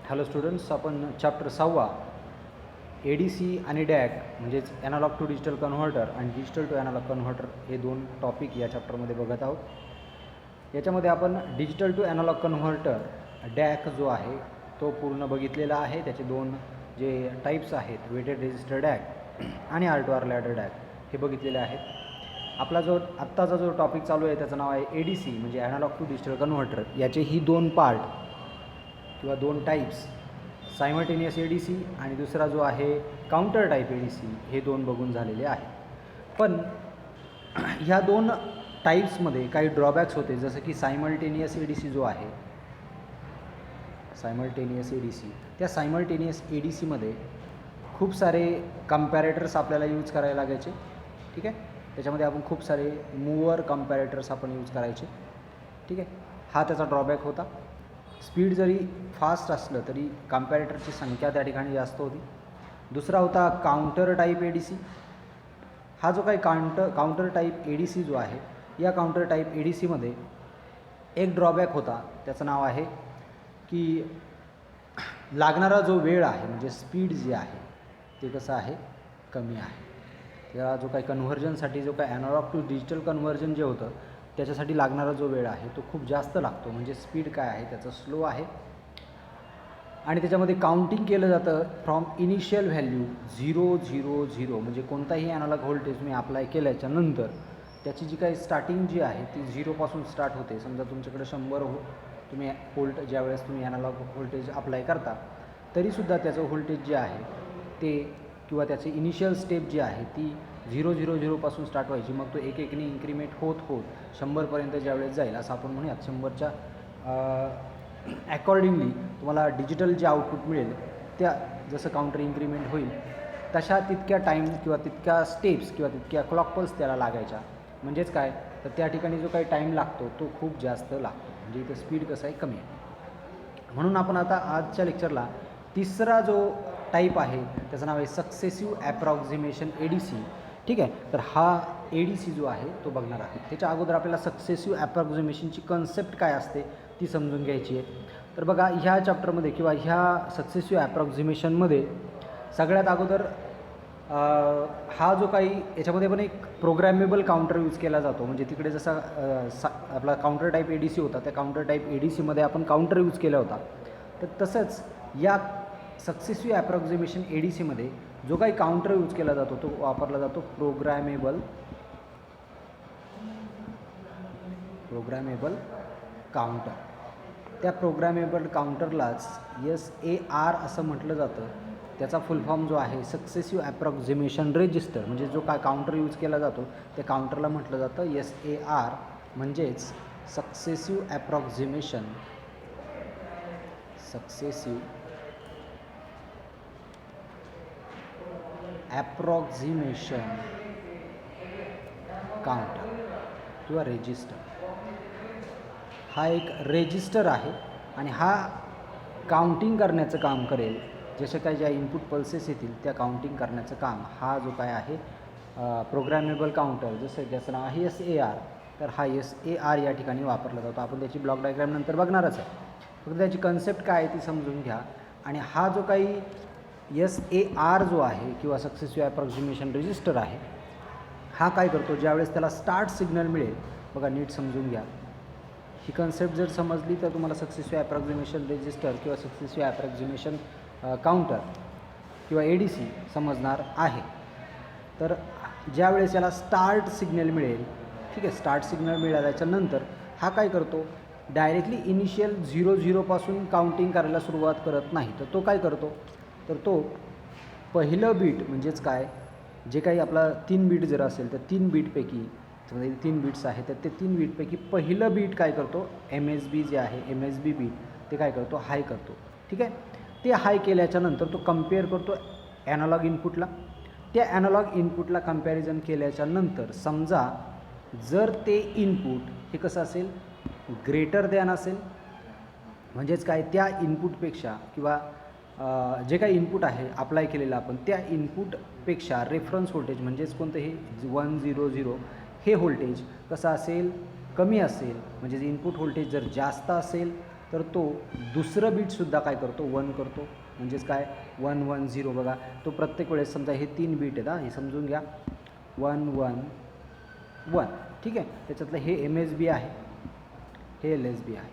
Hello students, आपण chapter 6 A D C आणि DAC म्हणजेच ॲनालॉग टू डिजिटल कन्व्हर्टर आणि डिजिटल टू ॲनालॉग कन्व्हर्टर हे दोन टॉपिक या चॅप्टरमध्ये बघत आहोत. याच्यामध्ये आपण digital to analogue converter DAC जो आहे तो पूर्ण बघितलेला आहे. त्याचे दोन जे टाईप्स आहेत, वेटेड रेजिस्टर डॅक आणि R to R ladder DAC, हे बघितलेले आहेत. आपला जो आत्ताचा जो टॉपिक चालू आहे त्याचं नाव आहे ए डी सी म्हणजे ॲनालॉग टू डिजिटल कन्व्हर्टर. याचे ही दोन पार्ट किंवा दोन types, simultaneous A D C आणि दुसरा जो आहे counter type A D C, हे दोन बघून झालेले आहे. पण ह्या दोन टाईप्समध्ये काही ड्रॉबॅक्स होते, जसं की सायमल्टेनियस ए डी सी जो आहे, सायमल्टेनियस ए डी सी, त्या सायमल्टेनियस ए डी सीमध्ये खूप सारे कम्पॅरेटर्स आपल्याला यूज करायला लागायचे. ठीक आहे, त्याच्यामध्ये आपण खूप सारे मूवर कम्पॅरेटर्स आपण यूज करायचे. ठीक आहे, हा त्याचा ड्रॉबॅक होता. स्पीड जरी फास्ट असलं तरी कम्पॅरेटरची संख्या त्या ठिकाणी जास्त होती. दुसरा होता counter type A D C. हा जो काही counter type A D C जो आहे, या काउंटर टाईप ए डी सीमध्ये एक ड्रॉबॅक होता. त्याचं नाव आहे की लागणारा जो वेळ आहे म्हणजे स्पीड जे आहे ते कसं आहे, कमी आहे. या जो काही कन्व्हर्जनसाठी जो काही ॲनालॉग टू डिजिटल कन्व्हर्जन जे होतं त्याच्यासाठी लागणारा जो वेळ आहे तो खूप जास्त लागतो. म्हणजे स्पीड काय आहे त्याचं स्लो आहे. आणि त्याच्यामध्ये काउंटिंग केलं जातं फ्रॉम इनिशियल व्हॅल्यू 000, म्हणजे कोणताही ॲनालॉग व्होल्टेज तुम्ही अप्लाय केल्याच्यानंतर त्याची जी काही स्टार्टिंग जी आहे ती 0पासून स्टार्ट होते. समजा तुमच्याकडे 100 तुम्ही व्होल्ट ज्यावेळेस तुम्ही ॲनालॉग व्होल्टेज अप्लाय करता तरीसुद्धा त्याचं व्होल्टेज जे आहे ते किंवा त्याची इनिशियल स्टेप जी आहे ती 000पासून स्टार्ट व्हायची. मग तो एक एकने इन्क्रीमेंट होत 100पर्यंत ज्यावेळेस जाईल, असं आपण म्हणूयात. 100च्या अकॉर्डिंगली तुम्हाला डिजिटल जे आउटपुट मिळेल त्या जसं काउंटर इन्क्रीमेंट होईल तशा तितक्या टाईम किंवा तितक्या स्टेप्स किंवा तितक्या क्लॉक पल्स त्याला लागायच्या. म्हणजेच काय, तर त्या ठिकाणी जो काही टाईम लागतो तो खूप जास्त लागतो. म्हणजे इथं स्पीड कसं आहे, कमी आहे. म्हणून आपण आता आजच्या लेक्चरला तिसरा जो टाईप आहे त्याचं नाव आहे सक्सेसिव्ह ॲप्रॉक्झिमेशन ए डी सी. ठीक आहे, तर हा ए डी सी जो आहे तो बघणार आहे. त्याच्या अगोदर आपल्याला सक्सेसिव्ह ॲप्रॉक्झिमेशनची कन्सेप्ट काय असते ती समजून घ्यायची आहे. तर बघा, ह्या चॅप्टरमध्ये किंवा ह्या सक्सेसिव्ह ॲप्रॉक्झिमेशनमध्ये सगळ्यात अगोदर हा जो काही याच्यामध्ये पण एक प्रोग्रॅमेबल काउंटर यूज केला जातो. म्हणजे तिकडे जसा आपला counter type A D C होता, त्या काउंटर टाईप ए डी सीमध्ये आपण काउंटर यूज केला होता. तर तसंच या सक्सेसिव्ह ॲप्रॉक्झिमेशन ए डी सीमध्ये जो काही काउंटर यूज केला जातो तो वापरला जातो प्रोग्रॅमेबल काउंटर. त्या प्रोग्रॅमेबल काउंटरलाच SAR असं म्हटलं जातं. त्याचा फुल फॉर्म जो आहे सक्सेसिव्ह ॲप्रॉक्झिमेशन रेजिस्टर, म्हणजे जो काय काउंटर यूज केला जातो त्या काउंटरला म्हटलं जातं SAR, म्हणजेच सक्सेसिव्ह ॲप्रॉक्झिमेशन काउंटर किंवा रेजिस्टर. हा एक रेजिस्टर आहे आणि हा काउंटिंग करण्याचं काम करेल. जसे काही ज्या इनपुट पल्सेस येतील त्या काउंटिंग करण्याचं काम हा जो काय आहे प्रोग्रॅमेबल काउंटर, जसं ज्याचं नाव आहे SAR, तर हा SAR या ठिकाणी वापरला जातो. आपण त्याची ब्लॉक डायग्राम नंतर बघणारच आहे. फक्त त्याची कन्सेप्ट काय आहे ती समजून घ्या. आणि हा जो काही SAR जो आहे किंवा सक्सेसिव्ह ॲप्रॉक्झिमेशन रेजिस्टर आहे, हा काय करतो, ज्यावेळेस त्याला स्टार्ट सिग्नल मिळेल, बघा नीट समजून घ्या. ही कन्सेप्ट जर समजली तर तुम्हाला सक्सेसिव्ह ॲप्रॉक्झिमेशन रेजिस्टर किंवा सक्सेसिव्ह ॲप्रॉक्झिमेशन काउंटर किंवा ए डी सी समजणार आहे. तर ज्यावेळेस याला स्टार्ट सिग्नल मिळेल, ठीक आहे, स्टार्ट सिग्नल मिळाल्याच्यानंतर हा काय करतो, डायरेक्टली इनिशियल 00पासून काउंटिंग करायला सुरुवात करत नाही. तर तो काय करतो, तर तो पहिलं बीट, म्हणजेच काय, जे काही आपला 3 बीट जर असेल तर 3 बीटपैकी, समजा 3 बीट्स आहे तर ते 3 बीटपैकी पहिलं बीट काय करतो, MSB जे आहे MSB बीट, ते काय करतो, हाय करतो. ठीक आहे, ते हाय केल्याच्यानंतर तो कम्पेअर करतो ॲनालॉग इनपुटला. त्या ॲनालॉग इनपुटला कम्पॅरिझन केल्याच्यानंतर समजा जर ते इनपुट हे कसं असेल, ग्रेटर दॅन असेल, म्हणजेच काय, त्या इनपुटपेक्षा किंवा जे काही इनपुट आहे अप्लाय केलेलं आपण त्या इनपुटपेक्षा रेफरन्स व्होल्टेज म्हणजेच कोणतं हे 100 हे व्होल्टेज कसं असेल, कमी असेल. म्हणजे इनपुट व्होल्टेज जर जास्त असेल तर तो दुसरं बीटसुद्धा काय करतो 1 करतो. म्हणजेच काय 1 1 0 बघा, तो प्रत्येक वेळेस समजा हे 3 बीट आहेत हे समजून घ्या 1 1 1. ठीक आहे, त्याच्यातलं हे MSB आहे, हे LSB आहे.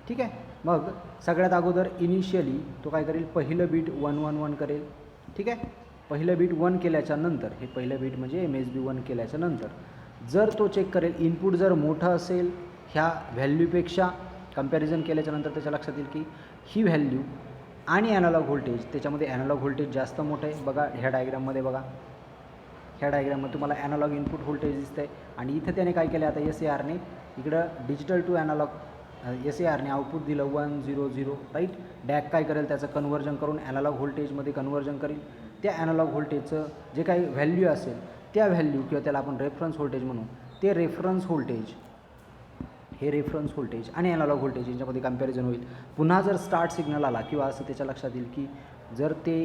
ठीक आहे, मग सगळ्यात अगोदर इनिशियली तो काय करेल, पहिलं बीट 1 1 1 करेल. ठीक आहे, पहिलं बीट 1 केल्याच्या नंतर, हे पहिलं बीट म्हणजे MSB 1 केल्याच्या नंतर जर तो चेक करेल इनपुट जर मोठं असेल ह्या व्हॅल्यूपेक्षा, कंपॅरिझन केल्याच्यानंतर त्याच्या लक्षात येईल की ही व्हॅल्यू आणि ॲनालॉग व्होल्टेज, त्याच्यामध्ये ॲनालॉग व्होल्टेज जास्त मोठं आहे. बघा ह्या डायग्राममध्ये बघा, ह्या डायग्राममध्ये तुम्हाला ॲनालॉग इनपुट व्होल्टेज दिसतं आहे. आणि इथं त्याने काय केलं, आता SARने इकडं डिजिटल टू ॲनालॉग, SARने आउटपुट दिलं 1 0 0. राईट, डॅक काय करेल, त्याचं कन्व्हर्जन करून ॲनालॉग व्होल्टेजमध्ये कन्व्हर्जन करेल. त्या ॲनालॉग व्होल्टेजचं जे काही व्हॅल्यू असेल त्या व्हॅल्यू, किंवा त्याला आपण रेफरन्स व्होल्टेज म्हणू, ते रेफरन्स व्होल्टेज, हे रेफरन्स व्होल्टेज आणि ॲनालॉग व्होल्टेज यांच्यामध्ये कंपॅरिझन होईल. पुन्हा जर स्टार्ट सिग्नल आला किंवा असं त्याच्या लक्षात येईल की जर ते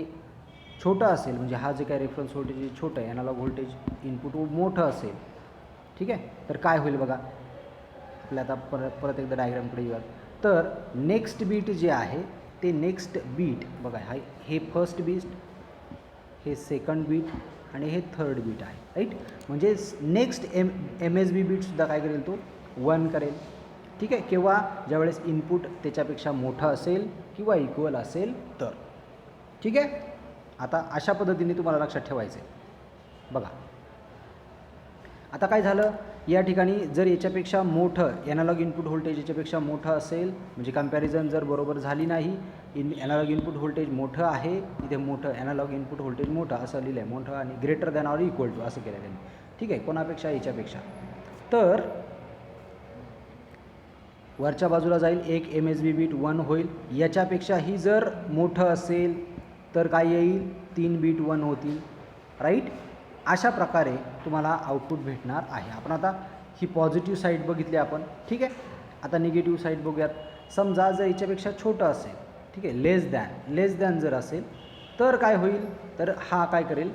छोटं असेल, म्हणजे हा जे काही रेफरन्स व्होल्टेज छोटं आहे, ॲनालॉग व्होल्टेज इनपुट मोठं असेल. ठीक आहे, तर काय होईल बघा, आपल्या आता परत एकदा डायग्रामकडे येऊया. तर नेक्स्ट बीट जे आहे ते नेक्स्ट बीट बघा, हे फर्स्ट बीट, हे सेकंड बीट आणि हे थर्ड बीट आहे. राईट, म्हणजे नेक्स्ट MSB बीटसुद्धा काय करेल, तो 1 करेल. ठीक आहे, किंवा ज्यावेळेस इनपुट त्याच्यापेक्षा मोठं असेल किंवा इक्वल असेल तर. ठीक आहे, आता अशा पद्धतीने तुम्हाला लक्षात ठेवायचं आहे. बघा आता काय झालं, या ठिकाणी जर याच्यापेक्षा मोठं ॲनालॉग इनपुट व्होल्टेज याच्यापेक्षा मोठं असेल, म्हणजे कंपॅरिझन जर बरोबर झाली नाही, ॲनालॉग इनपुट व्होल्टेज मोठं आहे, इथे मोठं ॲनालॉग इनपुट व्होल्टेज मोठं असं लिहिलं आहे, मोठं आणि greater than or equal to असं केलं त्यांनी. ठीक आहे, कोणापेक्षा, याच्यापेक्षा. तर वरच्या बाजूला जाईल एक MSB बीट 1 होईल. याच्यापेक्षाही जर मोठं असेल तर काय येईल, 3 बीट 1 होतील. राईट, अशा प्रकारे तुम्हाला आउटपुट भेटणार आहे. आपण आता ही पॉझिटिव्ह साईड बघितली आपण. ठीक आहे, आता निगेटिव्ह साईड बघूयात. समजा जर याच्यापेक्षा छोटं असेल, ठीक आहे, लेस दॅन जर असेल तर काय होईल, तर हा काय करेल,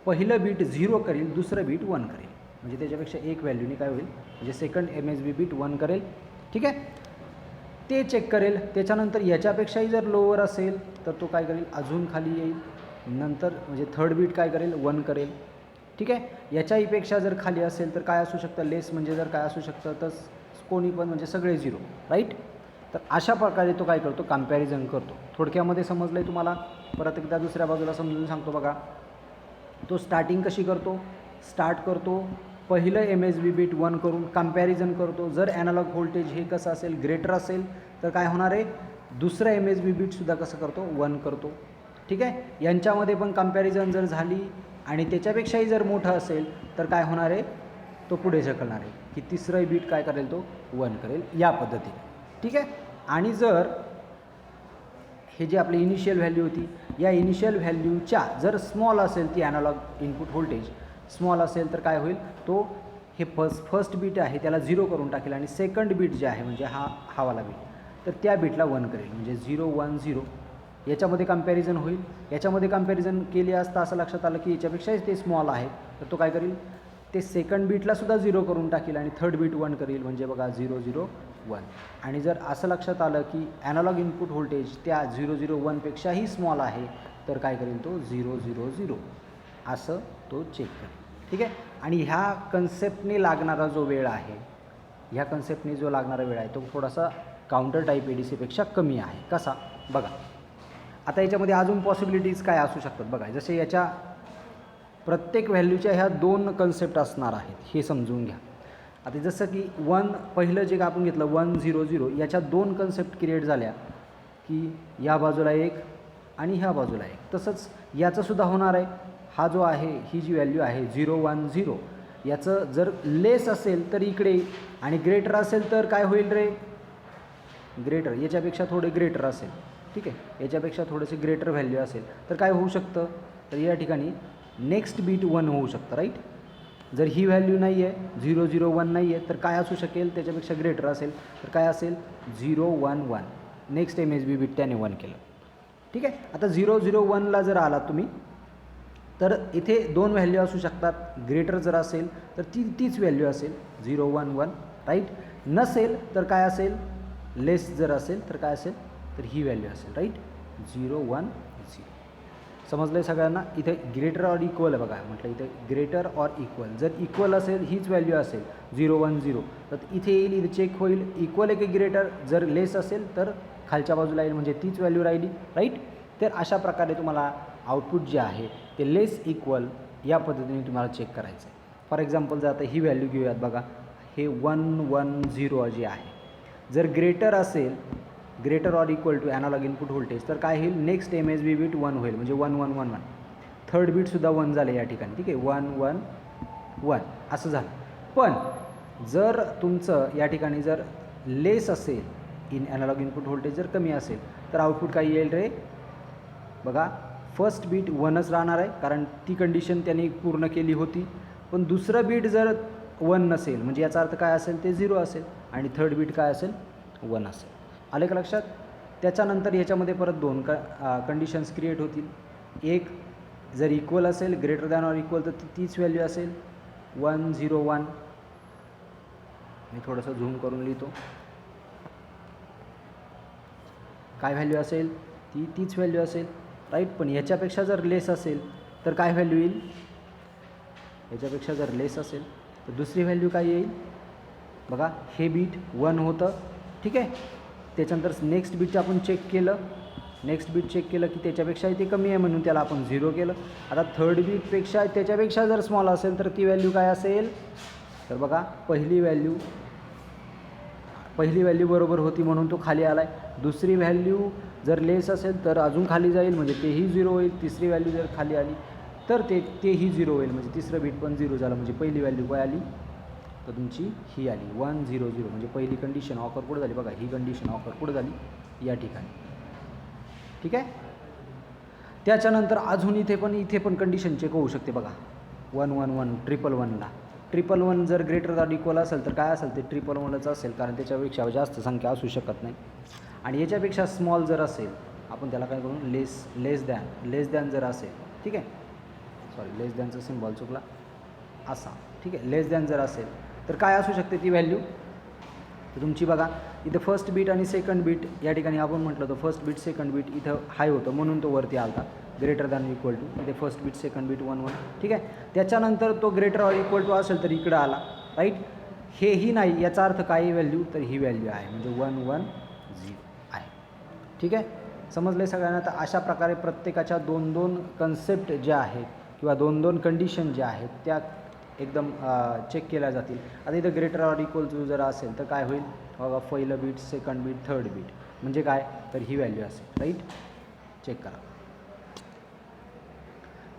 पहिलं बीट 0 करेल, दुसरं बीट 1 करेल. म्हणजे त्याच्यापेक्षा एक व्हॅल्यूने काय होईल, म्हणजे सेकंड MSB बीट 1 करेल. ठीक आहे, ते चेक करेल. त्याच्यानंतर याच्यापेक्षाही जर लोअर असेल तर तो काय करेल, अजून खाली येईल. नंतर म्हणजे थर्ड बीट काय करेल, 1 करेल. ठीक आहे, याच्याहीपेक्षा जर खाली असेल तर काय असू शकतं, लेस म्हणजे जर काय असू शकतं, तर कोणी पण म्हणजे सगळे 0. राईट, तर अशा प्रकारे तो काय करतो, कंपॅरिझन करतो. थोडक्यामध्ये समजलं आहे तुम्हाला. परत एकदा दुसऱ्या बाजूला समजून सांगतो बघा. तो स्टार्टिंग कशी करतो, स्टार्ट करतो पहिलं MSB बीट 1 करून कंपॅरिझन करतो. जर ॲनालॉग व्होल्टेज हे कसं असेल, ग्रेटर असेल तर काय होणार आहे, दुसरं MSB बीटसुद्धा कसं करतो, 1 करतो. ठीक आहे, यांच्यामध्ये पण कंपॅरिझन जर झाली आणि त्याच्यापेक्षाही जर मोठं असेल तर काय होणार आहे, तो पुढे ढकलणार आहे की तिसरं बीट काय करेल, तो 1 करेल, या पद्धतीने. ठीक आहे, आणि जर हे जे आपली इनिशियल व्हॅल्यू होती, या इनिशियल व्हॅल्यूच्या जर स्मॉल असेल, ती ॲनालॉग इनपुट व्होल्टेज स्मॉल असेल तर काय होईल, तो हे फर्स्ट बीट आहे त्याला 0 करून टाकेल आणि सेकंड बीट जे आहे म्हणजे हा वाला बीट, तर त्या बीटला 1 करेल. म्हणजे 0 1 0 याच्यामध्ये कंपॅरिझन होईल. याच्यामध्ये कंपॅरिझन केली असता असं लक्षात आलं की याच्यापेक्षाही ते स्मॉल आहे, तर तो काय करेल, ते सेकंड बीटलासुद्धा 0 करून टाकेल आणि थर्ड बीट 1 करेल. म्हणजे बघा 0 0 1. आणि जर असं लक्षात आलं की ॲनालॉग इनपुट व्होल्टेज त्या 0 0 1पेक्षाही स्मॉल आहे तर काय करेल, तो 0 0 0 असं तो चेक करेल. ठीक आहे, आणि ह्या कन्सेप्टने लागणारा जो वेळ आहे, ह्या कन्सेप्टने जो लागणारा वेळ आहे तो थोडासा काउंटर टाईप ADCपेक्षा कमी आहे. कसा बघा, आता याच्यामध्ये अजून पॉसिबिलिटीज काय असू शकतात बघा. जसे याच्या प्रत्येक व्हॅल्यूच्या ह्या 2 कन्सेप्ट असणार आहेत, हे समजून घ्या. आता जसं की 1 पहिलं जे आपण घेतलं 1 0 0, याच्या 2 कन्सेप्ट क्रिएट झाल्या की या बाजूला एक आणि ह्या बाजूला एक. तसंच याचंसुद्धा होणार आहे. हा जो आहे, ही जी व्हॅल्यू आहे 0 1 0, याचं जर लेस असेल तर इकडे आणि ग्रेटर असेल तर काय होईल रे, ग्रेटर, याच्यापेक्षा थोडे ग्रेटर असेल. ठीक आहे, याच्यापेक्षा थोडेसे ग्रेटर व्हॅल्यू असेल तर काय होऊ शकतं, तर या ठिकाणी नेक्स्ट बीट 1 होऊ शकतं. राईट, जर ही व्हॅल्यू नाही आहे 0 0 1 नाही आहे तर काय असू शकेल, त्याच्यापेक्षा ग्रेटर असेल तर काय असेल 0 1 1. नेक्स्ट MSB बीट त्याने 1 केलं. ठीक आहे, आता 0 0 1ला जर आलात तुम्ही तर इथे 2 व्हॅल्यू असू शकतात. ग्रेटर जर असेल तर तीच व्हॅल्यू असेल 0 1 1. राईट, नसेल तर काय असेल, लेस जर असेल तर काय असेल, तर ही व्हॅल्यू असेल, राईट. 0 1 0. समजलं आहे सगळ्यांना. इथे ग्रेटर ऑर इक्वल आहे बघा, म्हटलं इथे ग्रेटर ऑर इक्वल. जर इक्वल असेल हीच व्हॅल्यू असेल 0 1 0, तर इथे येईल, इथे चेक होईल इक्वल आहे की ग्रेटर. जर लेस असेल तर खालच्या बाजूला येईल, म्हणजे तीच व्हॅल्यू राहिली, राईट. तर अशा प्रकारे तुम्हाला आउटपुट जे आहे ते लेस इक्वल या पद्धतीने तुम्हाला चेक करायचं आहे. फॉर एक्झाम्पल जर आता ही व्हॅल्यू घेऊयात बघा, हे 1 1 0 जे आहे, जर ग्रेटर असेल, greater or equal to analog input voltage, तर काय होईल, नेक्स्ट MSB बीट 1 होईल, म्हणजे 1 1 1 1. थर्ड बीटसुद्धा 1 झाले या ठिकाणी, ठीक आहे, 1 1 1 असं झालं. पण जर तुमचं या ठिकाणी जर लेस असेल, ॲनालॉग इनपुट व्होल्टेज जर कमी असेल, तर आउटपुट काय येईल रे बघा, फर्स्ट बीट 1च राहणार आहे, कारण ती कंडिशन त्यांनी पूर्ण केली होती. पण दुसरं बीट जर 1 नसेल, म्हणजे याचा अर्थ काय असेल, ते 0 असेल, आणि थर्ड बीट काय असेल, 1 असेल. आले का लक्षात. त्याच्यानंतर ह्याच्यामध्ये परत दोन कंडिशन्स क्रिएट होतील. एक जर इक्वल असेल, ग्रेटर दॅन ऑर इक्वल, तर तीच व्हॅल्यू असेल 1 0 1. मी थोडंसं झूम करून लिहितो. काय व्हॅल्यू असेल, तीच व्हॅल्यू असेल, राईट. पण याच्यापेक्षा जर लेस असेल तर काय व्हॅल्यू येईल, याच्यापेक्षा जर लेस असेल तर दुसरी व्हॅल्यू काय येईल बघा. हे बीट 1 होतं, ठीक आहे. त्याच्यानंतर नेक्स्ट बीट आपण चेक केलं, नेक्स्ट बीट चेक केलं की त्याच्यापेक्षा ते कमी आहे, म्हणून त्याला आपण 0 केलं. आता थर्ड बीटपेक्षा त्याच्यापेक्षा जर स्मॉल असेल तर ती व्हॅल्यू काय असेल, तर बघा पहिली व्हॅल्यू बरोबर होती म्हणून तो खाली आला आहे. दुसरी व्हॅल्यू जर लेस असेल तर अजून खाली जाईल, म्हणजे तेही 0 होईल. तिसरी व्हॅल्यू जर खाली आली तर तेही 0 होईल, म्हणजे तिसरं बीट पण 0 झालं. म्हणजे पहिली व्हॅल्यू काय आली, तर तुमची ही आली 1 0 0. म्हणजे पहिली कंडिशन ऑकर कुठं झाली बघा, ही कंडिशन ऑकर कुठं झाली, या ठिकाणी, ठीक आहे. त्याच्यानंतर अजून इथे पण कंडिशन चेक होऊ शकते बघा. 1 1 1 1 1 जर ग्रेटर दॅन इक्वल असेल तर काय असेल, ते 1 असेल, कारण त्याच्यापेक्षा जास्त संख्या असू शकत नाही. आणि याच्यापेक्षा स्मॉल जर असेल, आपण त्याला काय करू, लेस दॅन जर असेल, ठीक आहे, सॉरी लेस दॅनचा सिम्बॉल चुकला असा, ठीक आहे. लेस दॅन जर असेल तर काय असू शकते ती व्हॅल्यू, तर तुमची बघा इथं फर्स्ट बीट आणि सेकंड बीट, या ठिकाणी आपण म्हटलं तर फर्स्ट बीट सेकंड बीट इथं हाय होतं म्हणून तो वरती आला, ग्रेटर दॅन इक्वल टू, इथे फर्स्ट बीट सेकंड बीट 1 1, ठीक आहे. त्याच्यानंतर तो ग्रेटर ऑर इक्वल टू असेल तर इकडं आला, राईट. हेही नाही, याचा अर्थ काही व्हॅल्यू, तर ही व्हॅल्यू आहे, म्हणजे 1 1 0 आहे, ठीक आहे. समजले सगळ्यांना. तर अशा प्रकारे प्रत्येकाच्या 2 कन्सेप्ट ज्या आहेत किंवा 2 कंडिशन ज्या आहेत त्या एकदम चेक केल्या जातील. आता इथं ग्रेटर ऑर इक्वल टू जर असेल तर काय होईल बघा, पहिलं bit second bit third bit, म्हणजे काय, तर ही व्हॅल्यू असेल, राईट. चेक करा.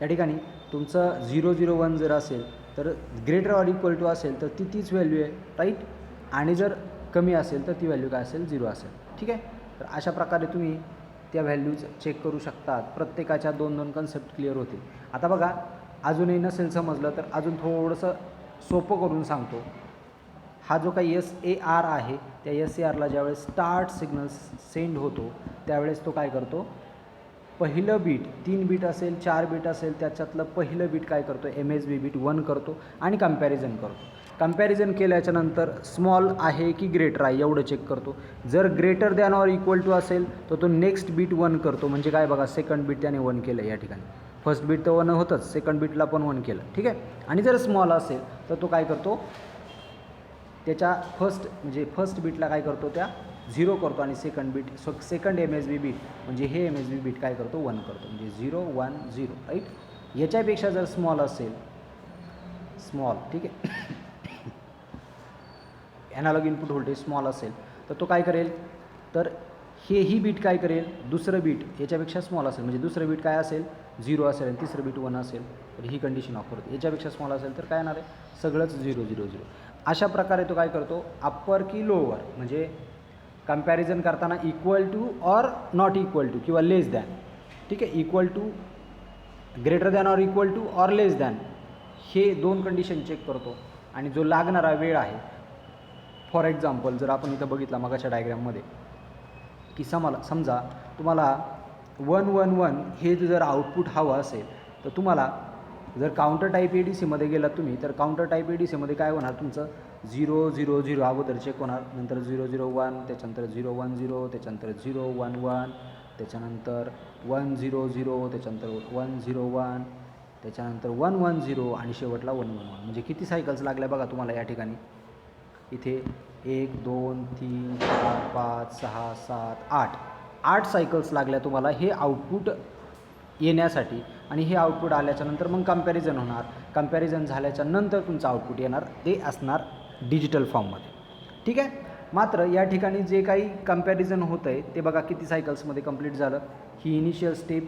या ठिकाणी तुमचं 0 0 1 जर असेल तर ग्रेटर ऑर इक्वल टू असेल तर तीच व्हॅल्यू आहे, राईट. आणि जर कमी असेल तर ती व्हॅल्यू काय असेल, 0 असेल, ठीक आहे. तर अशा प्रकारे तुम्ही त्या व्हॅल्यूज चेक करू शकतात. प्रत्येकाच्या 2 कन्सेप्ट क्लिअर होतील. आता बघा, अजूनही नसेल समजलं तर अजून थोडंसं सोपं करून सांगतो. हा जो काही SAR आहे, त्या SARला ज्यावेळेस स्टार्ट सिग्नल सेंड होतो त्यावेळेस तो काय करतो, पहिलं बीट 3 बीट असेल 4 बीट असेल त्याच्यातलं पहिलं बीट काय करतो, MSB बीट 1 करतो आणि कंपॅरिझन करतो. कंपॅरिझन केल्याच्यानंतर स्मॉल आहे की ग्रेटर आहे एवढं चेक करतो. जर greater than or equal to असेल तर तो नेक्स्ट बीट 1 करतो, म्हणजे काय बघा, सेकंड बीट त्याने 1 केलं या ठिकाणी. फर्स्ट बीट तर 1 होतंच, सेकंड बीटला पण 1 केलं, ठीक आहे. आणि जर स्मॉल असेल तर तो काय करतो, त्याच्या फर्स्ट बीटला काय करतो, त्या 0 करतो, आणि सेकंड MSB बीट म्हणजे हे MSB बीट काय करतो, 1 करतो, म्हणजे 0 1 0, राईट. याच्यापेक्षा जर स्मॉल असेल, ठीक आहे, ॲनालॉग इनपुट व्होल्टेज स्मॉल असेल तर तो काय करेल, तर ही बीट काय करेल, दुसरं बीट याच्यापेक्षा स्मॉल असेल, म्हणजे दुसरं बीट काय असेल, 0 असेल आणि तिसरं बीट 1 असेल, तर ही कंडिशन ऑफ होते. याच्यापेक्षा स्मॉल असेल तर काय येणार आहे, सगळंच 0 0 0. अशा प्रकारे तो काय करतो, अप्पर की लोअर, म्हणजे कंपॅरिझन करताना equal to or not equal to किंवा लेस दॅन, ठीक आहे, equal to, greater than or equal to or less than, हे 2 कंडिशन चेक करतो. आणि जो लागणारा वेळ आहे, फॉर एक्झाम्पल जर आपण इथं बघितला मगाच्या डायग्राममध्ये की समजा तुम्हाला 1 1 1 हे जर आउटपुट हवं असेल तर तुम्हाला जर काउंटर टाईप ए डी सीमध्ये गेलात तुम्ही तर काउंटर टाईप ए डी सीमध्ये काय होणार तुमचं 000 अगोदर चेक होणार, नंतर 001, त्याच्यानंतर 010, त्याच्यानंतर 011, त्याच्यानंतर 100, त्याच्यानंतर 101, त्याच्यानंतर 110 आणि शेवटला 111. म्हणजे किती सायकल्स लागल्या बघा तुम्हाला या ठिकाणी. इथे 1 2 3 4 5 6 7 8 सायकल्स लागल्या तुम्हाला हे आउटपुट येण्यासाठी. आणि हे आउटपुट आल्याच्यानंतर मग कंपॅरिझन होणार. कंपॅरिझन झाल्याच्या नंतर तुमचं आउटपुट येणार, ते असणार डिजिटल फॉर्ममध्ये. ठीक आहे. मात्र या ठिकाणी जे काही कंपॅरिझन होतं आहे ते बघा किती सायकल्समध्ये कंप्लीट झालं. ही इनिशियल स्टेप,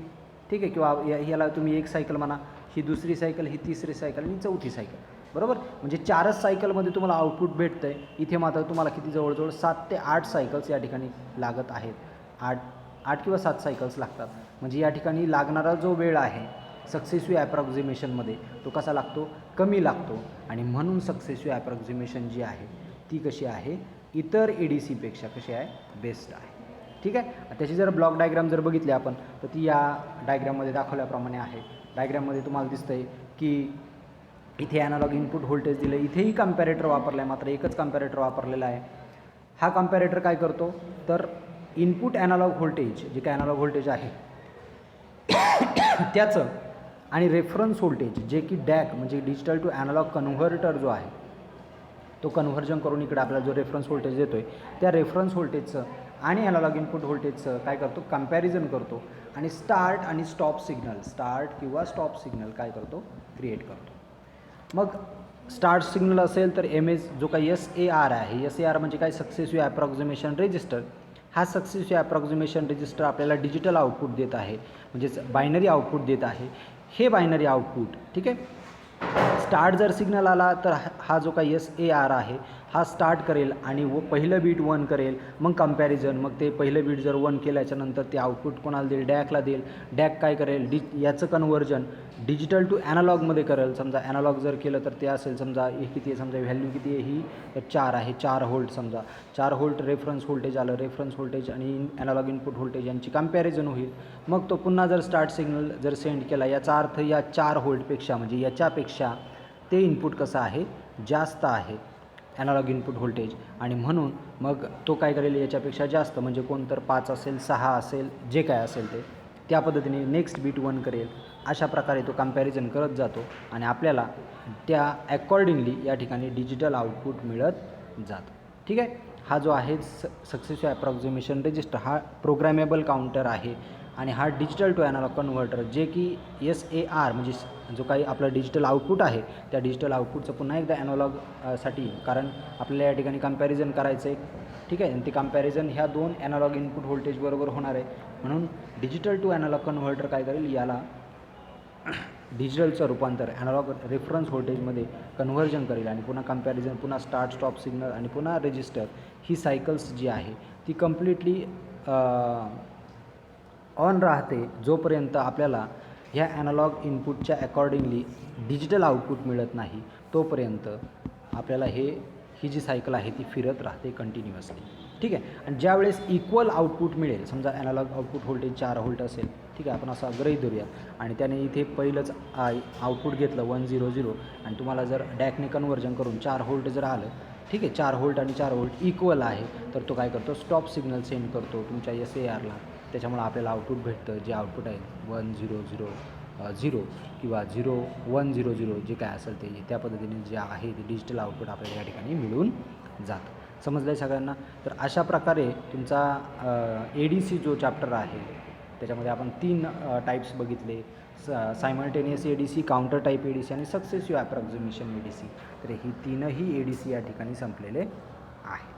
ठीक आहे, किंवा याला तुम्ही एक सायकल म्हणा, ही दुसरी सायकल, ही तिसरी सायकल आणि चौथी सायकल, बरोबर. म्हणजे 4च सायकलमध्ये तुम्हाला आउटपुट भेटतं आहे. इथे मात्र तुम्हाला किती जवळजवळ 7 ते 8 सायकल्स या ठिकाणी लागत आहेत. 8 किंवा 7 सायकल्स लागतात. म्हणजे या ठिकाणी लागणारा जो वेळ आहे सक्सेसिव्ह ॲप्रॉक्झिमेशनमध्ये तो कसा लागतो, कमी लागतो. आणि म्हणून सक्सेसिव्ह ॲप्रॉक्झिमेशन जी आहे ती कशी आहे, इतर ए डी सीपेक्षा कशी आहे, बेस्ट आहे. ठीक आहे. त्याची जर ब्लॉक डायग्राम जर बघितली आपण तर ती या डायग्राममध्ये दाखवल्याप्रमाणे आहे. डायग्राममध्ये तुम्हाला दिसतं आहे की इथे ॲनालॉग इनपुट व्होल्टेज दिलं, इथेही कम्पॅरेटर वापरला आहे, मात्र एकच कम्पॅरेटर वापरलेला आहे. हा कम्पॅरेटर काय करतो तर इनपुट ॲनालॉग व्होल्टेज, जे काय ॲनालॉग व्होल्टेज आहे त्याचं आणि रेफरन्स व्होल्टेज जे की डॅक म्हणजे डिजिटल टू ॲनालॉग कन्व्हर्टर जो आहे तो कन्व्हर्जन करून इकडे आपल्याला जो रेफरन्स व्होल्टेज देतो आहे त्या रेफरन्स व्होल्टेजचं आणि ॲनालॉग इनपुट व्होल्टेजचं काय करतो, कंपॅरिझन करतो. आणि स्टार्ट आणि स्टॉप सिग्नल, स्टार्ट किंवा स्टॉप सिग्नल काय करतो, क्रिएट करतो. मग स्टार्ट सिग्नल असेल तर जो काही SAR आहे, SAR म्हणजे काय, सक्सेसिव्ह ॲप्रॉक्झिमेशन रेजिस्टर. हा सक्सेसिव्ह ॲप्रॉक्झिमेशन रेजिस्टर आपल्याला डिजिटल आउटपुट देत आहे, म्हणजेच बायनरी आउटपुट देत आहे. हे बायनरी आउटपुट, ठीक आहे, स्टार्ट जर सिग्नल आला तर हा जो काही SAR आहे हा स्टार्ट करेल आणि पहिलं बीट 1 करेल, मग कंपॅरिझन, मग ते पहिलं बीट जर 1 केल्याच्यानंतर ते आउटपुट कोणाला देईल, डॅकला देईल. डॅक काय करेल, याचं कन्व्हर्जन डिजिटल टू ॲनालॉगमध्ये करेल. समजा ॲनालॉग जर केलं तर ते असेल, समजा हे किती आहे, समजा व्हॅल्यू किती आहे, ही 4 आहे, 4 व्होल्ट. समजा 4 व्होल्ट रेफरन्स व्होल्टेज आलं, रेफरन्स व्होल्टेज आणि ॲनालॉग इनपुट व्होल्टेज यांची कंपॅरिझन होईल. मग तो पुन्हा जर स्टार्ट सिग्नल जर सेंड केला, याचा अर्थ या 4 व्होल्टपेक्षा म्हणजे याच्यापेक्षा ते इनपुट कसं आहे, जास्त आहे ॲनालॉग इनपुट व्होल्टेज. आणि म्हणून मग तो काय करेल, याच्यापेक्षा जास्त म्हणजे कोणतर 5 असेल, 6 असेल, जे काय असेल ते त्या पद्धतीने नेक्स्ट बीट 1 करेल. अशा प्रकारे तो कंपॅरिझन करत जातो आणि आपल्याला त्या अकॉर्डिंगली या ठिकाणी डिजिटल आउटपुट मिळत जातं. ठीक आहे. हा जो आहे सक्सेसिव्ह ॲप्रॉक्झिमेशन रेजिस्टर हा प्रोग्रॅमेबल काउंटर आहे आणि हा डिजिटल टू ॲनालॉग कन्व्हर्टर जे की SAR म्हणजे जो काही आपला डिजिटल आउटपुट आहे त्या डिजिटल आउटपुटचं पुन्हा एकदा ॲनालॉगसाठी, कारण आपल्याला या ठिकाणी कंपॅरिझन करायचं आहे. ठीक आहे. आणि ते कंपॅरिझन ह्या 2 ॲनालॉग इनपुट व्होल्टेज बरोबर होणार आहे. म्हणून डिजिटल टू ॲनालॉग कन्व्हर्टर काय करेल, याला डिजिटलचं रूपांतर ॲनालॉग रेफरन्स व्होल्टेजमध्ये कन्व्हर्जन करेल आणि पुन्हा कंपॅरिझन, पुन्हा स्टार्ट स्टॉप सिग्नल आणि पुन्हा रेजिस्टर, ही सायकल्स जी आहे ती कम्प्लिटली ऑन राहते जोपर्यंत आपल्याला ह्या ॲनालॉग इनपुटच्या अकॉर्डिंगली डिजिटल आउटपुट मिळत नाही, तोपर्यंत आपल्याला ही जी सायकल आहे ती फिरत राहते कंटिन्युअसली. ठीक आहे. आणि ज्यावेळेस इक्वल आउटपुट मिळेल, समजा ॲनालॉग आउटपुट व्होल्टेज 4 व्होल्ट असेल, ठीक आहे, आपण असं गृहीत धरूया, आणि त्याने इथे पहिलंच आउटपुट घेतलं 100 आणि तुम्हाला जर डॅकने कन्व्हर्जन करून 4 व्होल्ट जर आलं, ठीक आहे, 4 व्होल्ट आणि 4 व्होल्ट इक्वल आहे, तर तो काय करतो, स्टॉप सिग्नल सेंड करतो तुमच्या SARला. त्याच्यामुळे आपल्याला आउटपुट भेटतं, जे आउटपुट आहे 1000 किंवा 0100 जे काय असेल ते त्या पद्धतीने जे आहे ते डिजिटल आउटपुट आपल्याला या ठिकाणी मिळून जातं. समजलं आहे सगळ्यांना. तर अशा प्रकारे तुमचा ADC जो चॅप्टर आहे त्याच्यामध्ये आपण 3 टाईप्स बघितले, simultaneous ADC, counter type ADC आणि सक्सेसिव्ह ॲप्रॉक्झिमेशन ADC. तर ही 3ही ADC या ठिकाणी संपलेले आहे.